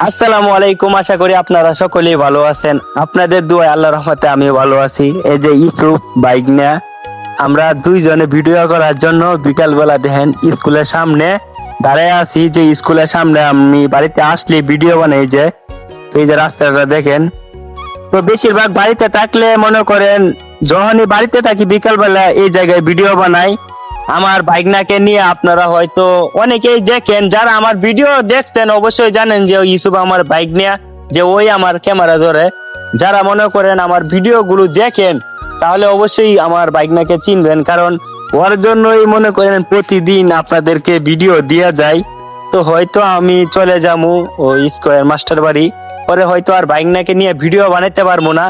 আসসালামু আলাইকুম, আশা করি আপনারা সকলেই ভালো আছেন। আপনাদের দোয়ায় আল্লাহর রহমতে আমিও ভালো আছি। এই যে ইউসুফ বাইক নিয়ে আমরা দুইজনে ভিডিও করার জন্য বিকাল বেলা দেখেন স্কুলের সামনে দাঁড়ায় আছি। যে স্কুলের সামনে আমি বাড়িতে আসলে ভিডিও বানাই, যে তো এই যে রাস্তাটা দেখেন। তো বেশিরভাগ বাড়িতে থাকলে মনে করেন যখনই বাড়িতে থাকি বিকাল বেলা এই জায়গায় ভিডিও বানাই আমার বাইকনাকে নিয়ে। আপনারা হয়তো অনেকেই দেখেন, যারা আমার ভিডিও দেখছেন অবশ্যই জানেন যে ইউসুফ আমার বাইক নিয়ে যে ওই আমার ক্যামেরা ধরে। যারা মনে করেন আমার ভিডিও গুলো দেখেন তাহলে অবশ্যই আমার বাইকনাকে চিনবেন, কারণ ওর জন্যই মনে করেন প্রতিদিন আপনাদেরকে ভিডিও দেওয়া যায়। তো হয়তো আমি চলে যাবো ওই স্কোয়ার মাস্টার বাড়ি, পরে হয়তো আর বাইকনাকে নিয়ে ভিডিও বানাইতে পারবো না।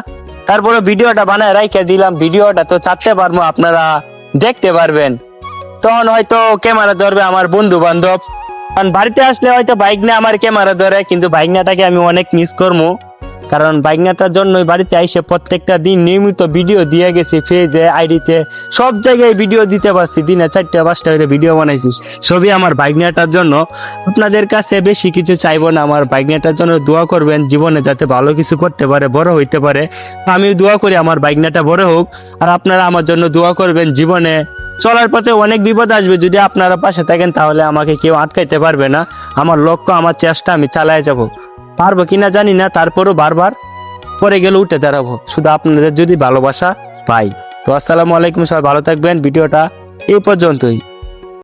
তারপরে ভিডিওটা বানায় রাইখে দিলাম, ভিডিওটা তো ছাড়তে পারবো, আপনারা দেখতে পারবেন। তখন হয়তো ক্যামেরা ধরবে আমার বন্ধু বান্ধব, কারণ বাড়িতে আসলে হয়তো বাইক নিয়ে আমার ক্যামেরা ধরে, কিন্তু বাইকনাটাকে আমি অনেক মিস করবো। কারণ বাইকনাটার জন্যই বাড়িতে আইসে প্রত্যেকটা দিন নিয়মিত ভিডিও দিয়ে গেছি, পেজে আইডিতে সব জায়গায় ভিডিও দিতে পারছি। দিনে 4টা-5টা করে ভিডিও বানাইছিস, সবই আমার বাইকনাটার জন্য। আপনাদের কাছে বেশি কিছু চাইবো না, আমার বাইকনাটার জন্য দোয়া করবেন জীবনে যাতে ভালো কিছু করতে পারে, বড় হইতে পারে। আমিও দোয়া করি আমার বাইকনাটা বড় হোক, আর আপনারা আমার জন্য দোয়া করবেন। জীবনে চলার পথে অনেক বিপদ আসবে, যদি আপনারা পাশে থাকেন তাহলে আমাকে কেউ আটকাইতে পারবে না। আমার লক্ষ্য, আমার চেষ্টা, আমি চালায় যাব। পারবো কিনা জানি না, তারপরও বারবার পরে গেলে উঠে দাঁড়াবো, শুধু আপনাদের যদি ভালোবাসা পাই। তো আসসালামু আলাইকুম, সবাই ভালো থাকবেন। ভিডিওটা এই পর্যন্তই।